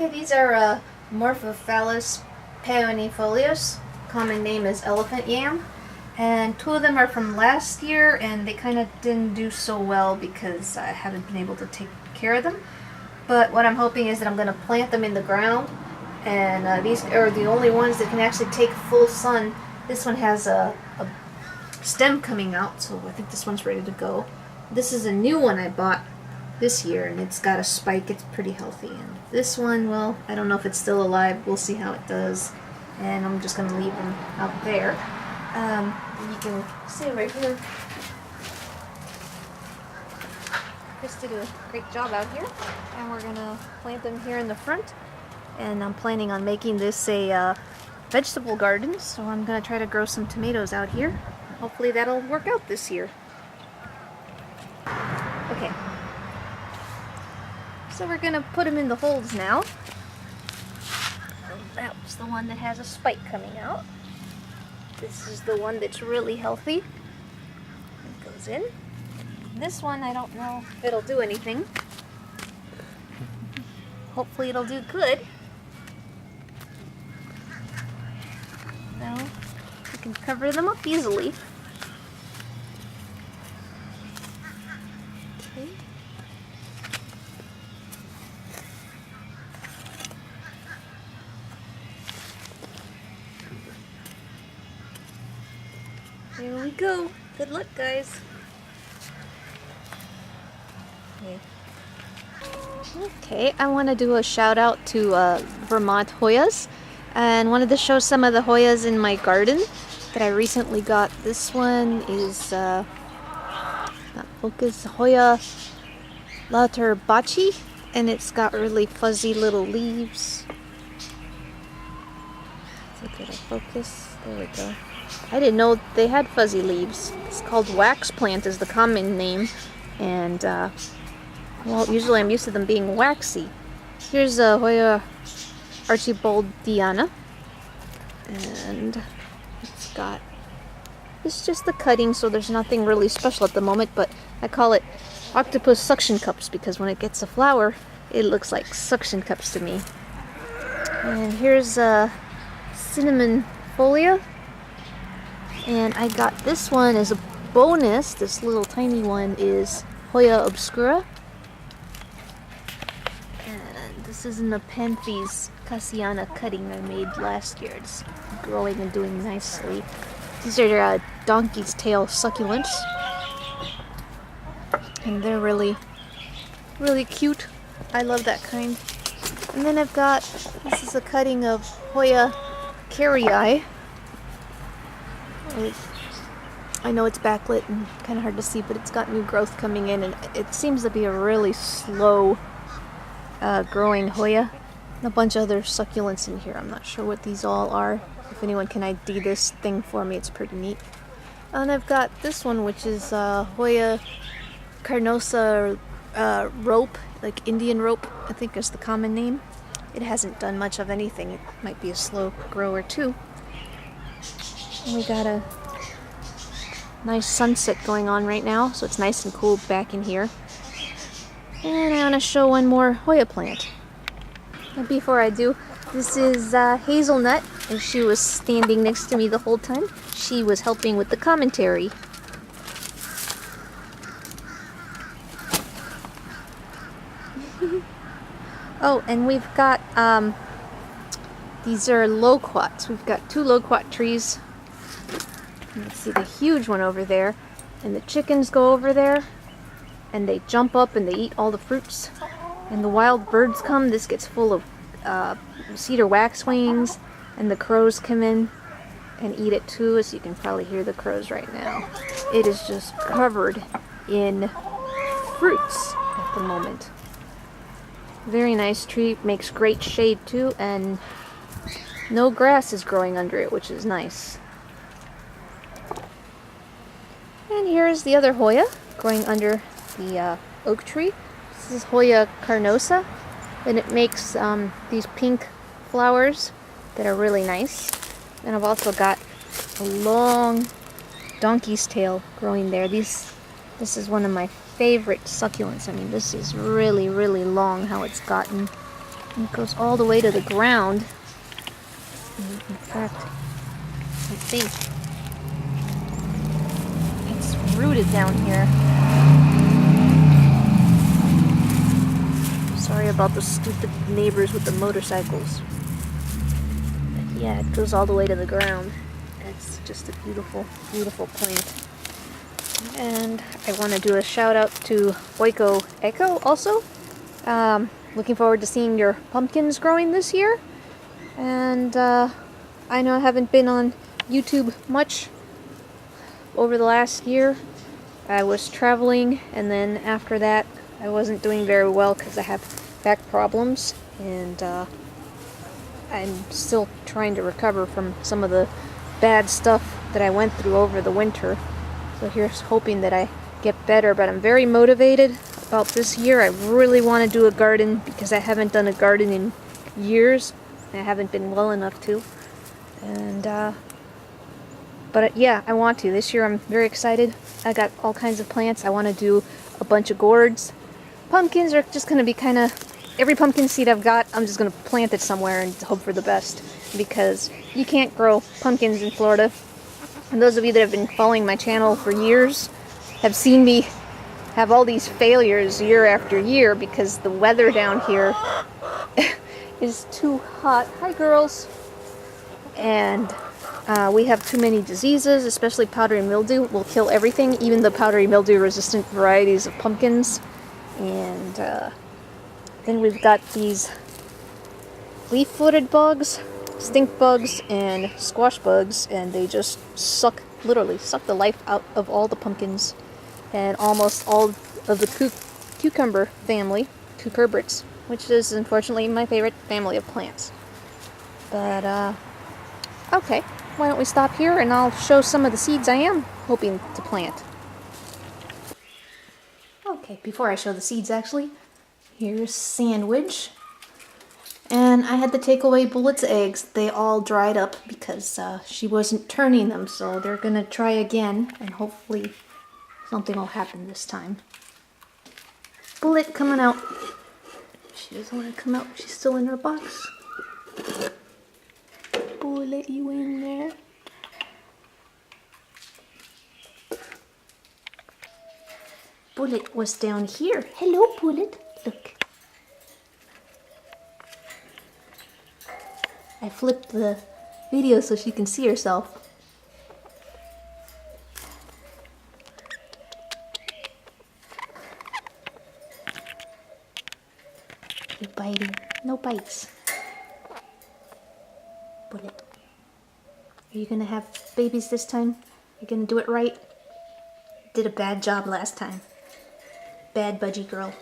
Okay, these are Morphophallus peonifolius. Common name is elephant yam. And two of them are from last year, and they kind of didn't do so well because I haven't been able to take care of them. But what I'm hoping is that I'm going to plant them in the ground, and these are the only ones that can actually take full sun. This one has a stem coming out, so I think this one's ready to go. This is a new one I bought this year, and it's got a spike. It's pretty healthy. And this one, well, I don't know if it's still alive. We'll see how it does. And I'm just going to leave them out there. You can see right here. Chris did a great job out here. And we're going to plant them here in the front. And I'm planning on making this a vegetable garden. So I'm going to try to grow some tomatoes out here. Hopefully that'll work out this year. Okay. So we're going to put them in the holes now. That was the one that has a spike coming out. This is the one that's really healthy. It goes in. This one, I don't know if it'll do anything. Hopefully it'll do good. No, we can cover them up easily. Okay. There we go. Good luck, guys. Okay, I want to do a shout out to Vermont Hoyas, and wanted to show some of the Hoyas in my garden that I recently got. This one is not focus, Hoya Laterbachi, and it's got really fuzzy little leaves. Let's get a focus. There we go. I didn't know they had fuzzy leaves. It's called wax plant is the common name, and well, usually I'm used to them being waxy. Here's a Hoya Archibaldiana, and it's just the cutting, so there's nothing really special at the moment, but I call it octopus suction cups because when it gets a flower, it looks like suction cups to me. And here's a cinnamon folia, and I got this one as a bonus. This little tiny one is Hoya obscura. This is an Nepenthes Cassiana cutting I made last year. It's growing and doing nicely. These are donkey's tail succulents. And they're really, really cute. I love that kind. And then I've got, this is a cutting of Hoya carrii. I know it's backlit and kind of hard to see, but it's got new growth coming in, and it seems to be a really slow growing Hoya. And a bunch of other succulents in here. I'm not sure what these all are. If anyone can ID this thing for me, it's pretty neat. And I've got this one, which is Hoya carnosa rope, like Indian rope, I think is the common name. It hasn't done much of anything. It might be a slow grower too. And we got a nice sunset going on right now, so it's nice and cool back in here. And I want to show one more Hoya plant. And before I do, this is Hazelnut, and she was standing next to me the whole time. She was helping with the commentary. Oh, and we've got, these are loquats. We've got two loquat trees. You can see the huge one over there, and the chickens go over there. And they jump up and they eat all the fruits. And the wild birds come. This gets full of cedar waxwings. And the crows come in and eat it too, as you can probably hear the crows right now. It is just covered in fruits at the moment. Very nice tree. Makes great shade too. And no grass is growing under it, which is nice. And here's the other Hoya growing under the oak tree. This is Hoya carnosa, and it makes these pink flowers that are really nice. And I've also got a long donkey's tail growing there. This is one of my favorite succulents. I mean, this is really, really long how it's gotten. It goes all the way to the ground. In fact, I think it's rooted down here. Sorry about the stupid neighbors with the motorcycles. But yeah, it goes all the way to the ground. It's just a beautiful, beautiful plant. And I want to do a shout out to Oiko Echo also. Looking forward to seeing your pumpkins growing this year. And I know I haven't been on YouTube much over the last year. I was traveling, and then after that I wasn't doing very well because I have back problems, and I'm still trying to recover from some of the bad stuff that I went through over the winter. So here's hoping that I get better, but I'm very motivated about this year. I really want to do a garden because I haven't done a garden in years. I haven't been well enough to. And but yeah, I want to. This year I'm very excited. I got all kinds of plants. I want to do a bunch of gourds. Pumpkins are just going to be kind of, every pumpkin seed I've got, I'm just going to plant it somewhere and hope for the best, because you can't grow pumpkins in Florida. And those of you that have been following my channel for years have seen me have all these failures year after year because the weather down here is too hot. Hi, girls. And we have too many diseases, especially powdery mildew will kill everything, even the powdery mildew resistant varieties of pumpkins. And then we've got these leaf-footed bugs, stink bugs, and squash bugs, and they just suck, literally suck the life out of all the pumpkins and almost all of the cucumber family, cucurbits, which is unfortunately my favorite family of plants. But okay, why don't we stop here and I'll show some of the seeds I am hoping to plant. Okay, before I show the seeds actually, here's Sandwich. And I had to take away Bullet's eggs. They all dried up because she wasn't turning them, so they're gonna try again and hopefully something will happen this time. Bullet, coming out. She doesn't want to come out. She's still in her box. Bullet, you in there? Bullet was down here. Hello, Bullet. Look. I flipped the video so she can see herself. You're biting. No bites. Bullet. Are you gonna have babies this time? You're gonna do it right? Did a bad job last time. Bad budgie girl.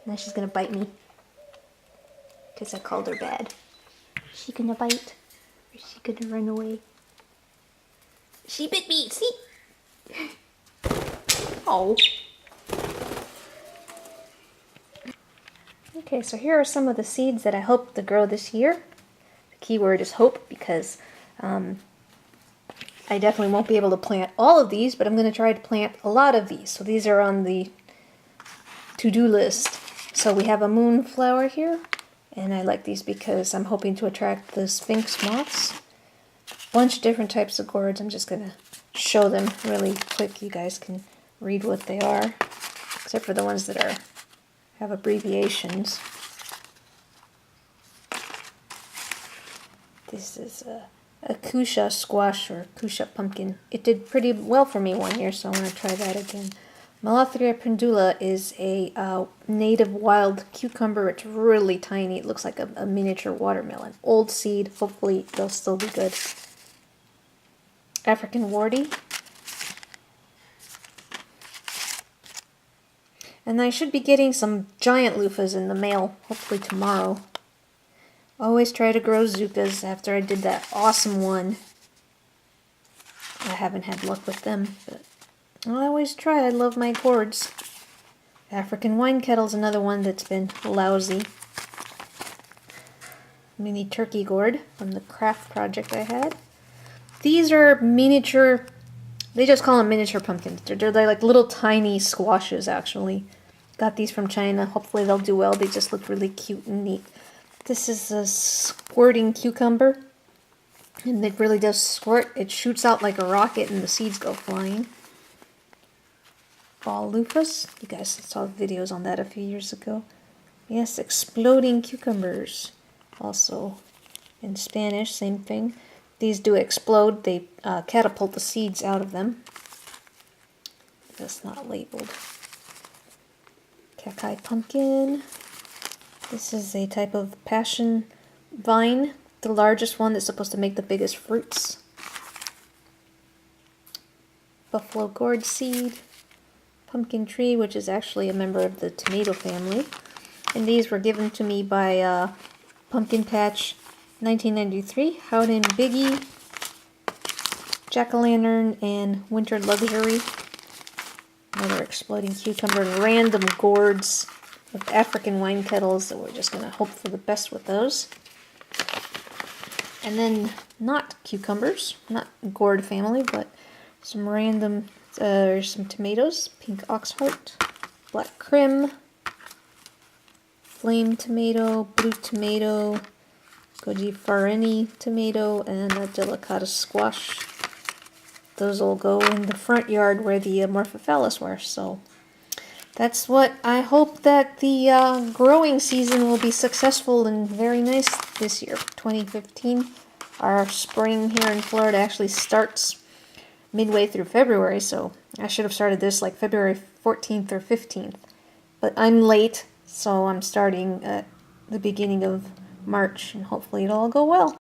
Now she's gonna bite me. Because I called her bad. Is she gonna bite? Or is she gonna run away? She bit me, see? Oh. Okay, so here are some of the seeds that I hope to grow this year. The key word is hope, because I definitely won't be able to plant all of these, but I'm going to try to plant a lot of these. So these are on the to-do list. So we have a moonflower here, and I like these because I'm hoping to attract the sphinx moths. Bunch of different types of gourds. I'm just going to show them really quick. You guys can read what they are, except for the ones that have abbreviations. This is a cusha squash or cusha pumpkin. It did pretty well for me one year, so I want to try that again. Malathria pendula is a native wild cucumber. It's really tiny. It looks like a miniature watermelon. Old seed. Hopefully they'll still be good. African warty. And I should be getting some giant loofahs in the mail, hopefully tomorrow. Always try to grow zuccas after I did that awesome one. I haven't had luck with them, but I always try. I love my gourds. African wine kettle's another one that's been lousy. Mini turkey gourd from the craft project I had. These are miniature, they just call them miniature pumpkins. They're like little tiny squashes, actually. got these from China. Hopefully they'll do well. They just look really cute and neat. This is a squirting cucumber. And it really does squirt. It shoots out like a rocket and the seeds go flying. Ball luffas. You guys saw videos on that a few years ago. Yes, exploding cucumbers. Also in Spanish, same thing. These do explode. They catapult the seeds out of them. That's not labeled. Cacti pumpkin. This is a type of passion vine. The largest one that's supposed to make the biggest fruits. Buffalo gourd seed. Pumpkin tree, which is actually a member of the tomato family. And these were given to me by Pumpkin Patch 1993. Howden Biggie. Jack-o'-lantern and Winter Luxury. Another exploding cucumber. Random gourds of African wine kettles. So we're just going to hope for the best with those. And then not cucumbers, not gourd family, but some random, some tomatoes. Pink oxheart, black crim, flame tomato, blue tomato, goji farini tomato, and a delicata squash. Those will go in the front yard where the Amorphophallus were. So that's what I hope that the growing season will be successful and very nice this year, 2015. Our spring here in Florida actually starts midway through February, so I should have started this like February 14th or 15th. But I'm late, so I'm starting at the beginning of March, and hopefully it'll all go well.